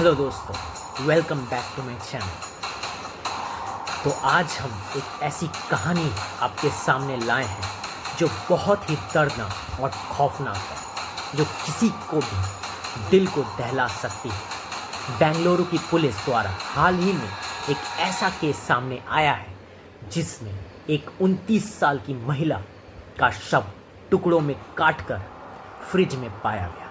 Hello दोस्तों, welcome back to my channel. तो आज हम एक ऐसी कहानी आपके सामने लाए हैं जो बहुत ही दर्दनाक और खौफनाक है, जो किसी को भी दिल को दहला सकती है। बेंगलुरु की पुलिस द्वारा हाल ही में एक ऐसा केस सामने आया है जिसमें एक 29 साल की महिला का शव टुकड़ों में काटकर फ्रिज में पाया गया।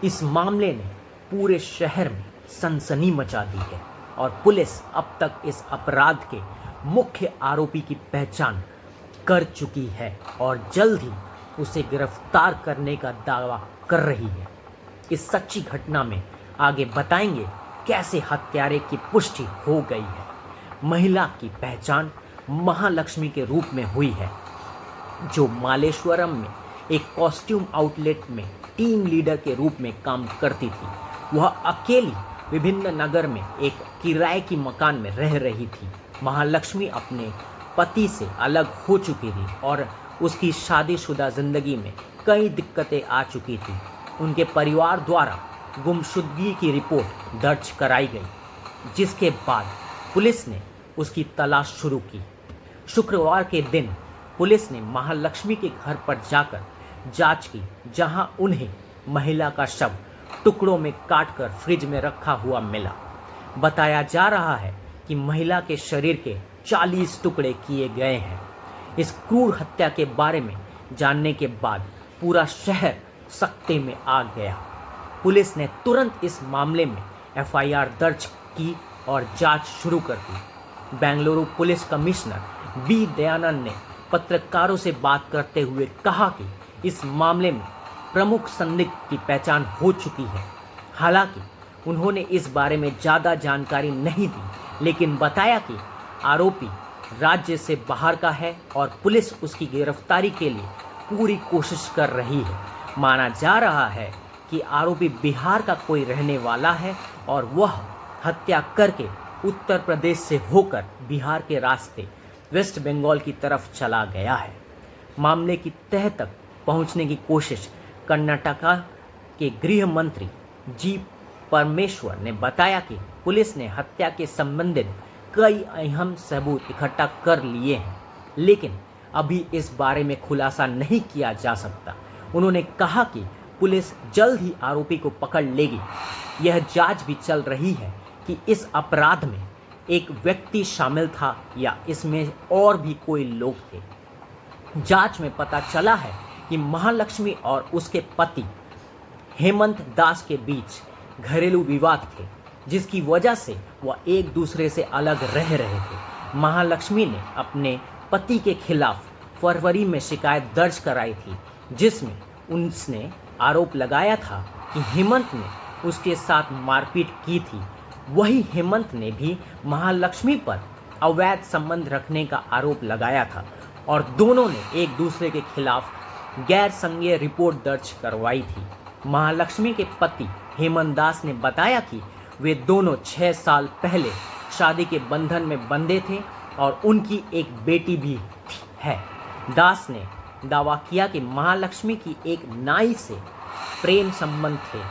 इस मामले ने पूरे शहर में सनसनी मचा दी है और पुलिस अब तक इस अपराध के मुख्य आरोपी की पहचान कर चुकी है और जल्द ही उसे गिरफ्तार करने का दावा कर रही है। इस सच्ची घटना में आगे बताएंगे कैसे हत्यारे की पुष्टि हो गई है। महिला की पहचान महालक्ष्मी के रूप में हुई है, जो मालेश्वरम में एक कॉस्ट्यूम आउटलेट में टीम लीडर के रूप में काम करती थी। वह अकेली विभिन्न नगर में एक किराए की मकान में रह रही थी। महालक्ष्मी अपने पति से अलग हो चुकी थी और उसकी शादीशुदा जिंदगी में कई दिक्कतें आ चुकी थी। उनके परिवार द्वारा गुमशुदगी की रिपोर्ट दर्ज कराई गई, जिसके बाद पुलिस ने उसकी तलाश शुरू की। शुक्रवार के दिन पुलिस ने महालक्ष्मी के घर पर जाकर जांच की, जहां उन्हें महिला का शव टुकड़ों में काटकर फ्रिज में रखा हुआ मिला। बताया जा रहा है कि महिला के शरीर के 40 टुकड़े किए गए हैं। इस क्रूर हत्या के बारे में जानने के बाद पूरा शहर सख्ते में आ गया। पुलिस ने तुरंत इस मामले में एफआईआर दर्ज की और जांच शुरू कर दी। Bengaluru police commissioner B Dayanand ने पत्रकारों से बात करते हुए कहा कि इस मामले में प्रमुख संदिग्ध की पहचान हो चुकी है। हालांकि उन्होंने इस बारे में ज़्यादा जानकारी नहीं दी, लेकिन बताया कि आरोपी राज्य से बाहर का है और पुलिस उसकी गिरफ्तारी के लिए पूरी कोशिश कर रही है। माना जा रहा है कि आरोपी बिहार का कोई रहने वाला है और वह हत्या करके उत्तर प्रदेश से होकर बिहार के रास्ते वेस्ट बंगाल की तरफ चला गया है। मामले की तह तक पहुंचने की कोशिश कर्नाटका के गृह मंत्री जी परमेश्वर ने बताया कि पुलिस ने हत्या के संबंधित कई अहम सबूत इकट्ठा कर लिए हैं, लेकिन अभी इस बारे में खुलासा नहीं किया जा सकता। उन्होंने कहा कि पुलिस जल्द ही आरोपी को पकड़ लेगी। यह जांच भी चल रही है कि इस अपराध में एक व्यक्ति शामिल था या इसमें और भी कोई लोग थे। जांच में पता चला है कि महालक्ष्मी और उसके पति हेमंत दास के बीच घरेलू विवाद थे, जिसकी वजह से वह एक दूसरे से अलग रह रहे थे। महालक्ष्मी ने अपने पति के खिलाफ फरवरी में शिकायत दर्ज कराई थी, जिसमें उसने आरोप लगाया था कि हेमंत ने उसके साथ मारपीट की थी। वही हेमंत ने भी महालक्ष्मी पर अवैध संबंध रखने का आरोप लगाया था और दोनों ने एक दूसरे के खिलाफ गैर संज्ञेय रिपोर्ट दर्ज करवाई थी। महालक्ष्मी के पति हेमंत दास ने बताया कि वे दोनों 6 साल पहले शादी के बंधन में बंधे थे और उनकी एक बेटी भी है। दास ने दावा किया कि महालक्ष्मी की एक नाई से प्रेम संबंध थे,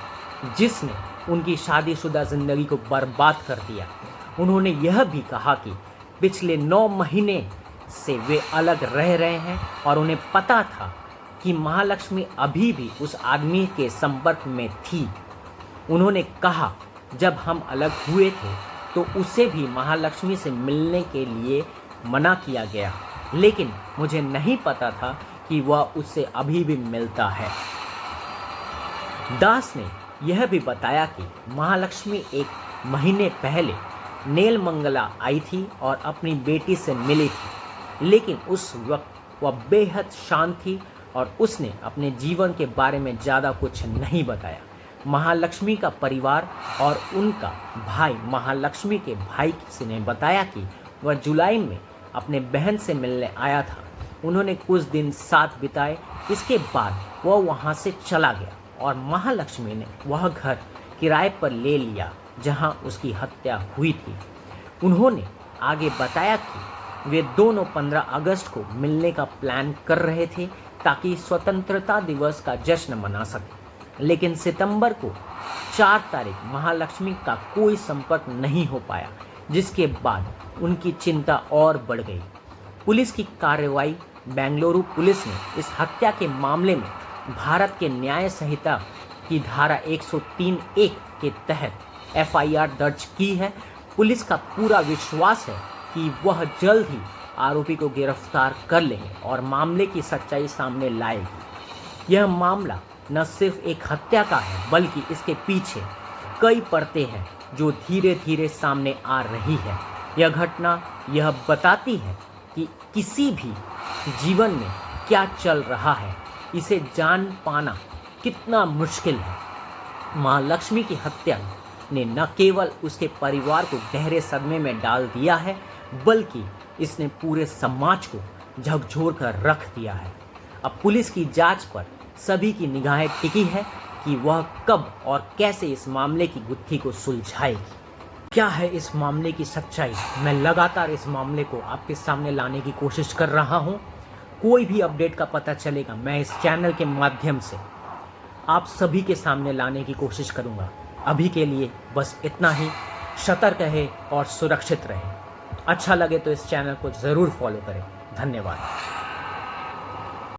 जिसने उनकी शादीशुदा जिंदगी को बर्बाद कर दिया। उन्होंने यह भी कहा कि पिछले 9 महीने से वे अलग रह रहे हैं और उन्हें पता था कि महालक्ष्मी अभी भी उस आदमी के संपर्क में थी। उन्होंने कहा, जब हम अलग हुए थे तो उसे भी महालक्ष्मी से मिलने के लिए मना किया गया, लेकिन मुझे नहीं पता था कि वह उससे अभी भी मिलता है। दास ने यह भी बताया कि महालक्ष्मी एक महीने पहले नेलमंगला आई थी और अपनी बेटी से मिली थी, लेकिन उस वक्त वह बेहद शांत थी और उसने अपने जीवन के बारे में ज़्यादा कुछ नहीं बताया। महालक्ष्मी का परिवार और उनका भाई महालक्ष्मी के भाई ने बताया कि वह जुलाई में अपने बहन से मिलने आया था। उन्होंने कुछ दिन साथ बिताए, इसके बाद वह वहां से चला गया और महालक्ष्मी ने वह घर किराए पर ले लिया जहां उसकी हत्या हुई थी। उन्होंने आगे बताया कि वे दोनों 15 अगस्त को मिलने का प्लान कर रहे थे ताकि स्वतंत्रता दिवस का जश्न मना सकें, लेकिन सितंबर को 4 तारीख महालक्ष्मी का कोई संपर्क नहीं हो पाया, जिसके बाद उनकी चिंता और बढ़ गई। पुलिस की कार्रवाई बेंगलुरु पुलिस ने इस हत्या के मामले में भारत के न्याय संहिता की धारा 103(1) के तहत एफआईआर दर्ज की है। पुलिस का पूरा विश्वास है कि वह जल्द ही आरोपी को गिरफ्तार कर लेंगे और मामले की सच्चाई सामने लाएगी। यह मामला न सिर्फ एक हत्या का है, बल्कि इसके पीछे कई परतें हैं जो धीरे धीरे सामने आ रही है। यह घटना यह बताती है कि किसी भी जीवन में क्या चल रहा है, इसे जान पाना कितना मुश्किल है। महालक्ष्मी की हत्या ने न केवल उसके परिवार को गहरे सदमे में डाल दिया है, बल्कि इसने पूरे समाज को झकझोर कर रख दिया है। अब पुलिस की जांच पर सभी की निगाहें टिकी है कि वह कब और कैसे इस मामले की गुत्थी को सुलझाएगी। क्या है इस मामले की सच्चाई? मैं लगातार इस मामले को आपके सामने लाने की कोशिश कर रहा हूं। कोई भी अपडेट का पता चलेगा, मैं इस चैनल के माध्यम से आप सभी के सामने लाने की कोशिश करूंगा। अभी के लिए बस इतना ही। सतर्क रहे और सुरक्षित रहे। अच्छा लगे तो इस चैनल को ज़रूर फॉलो करें। धन्यवाद।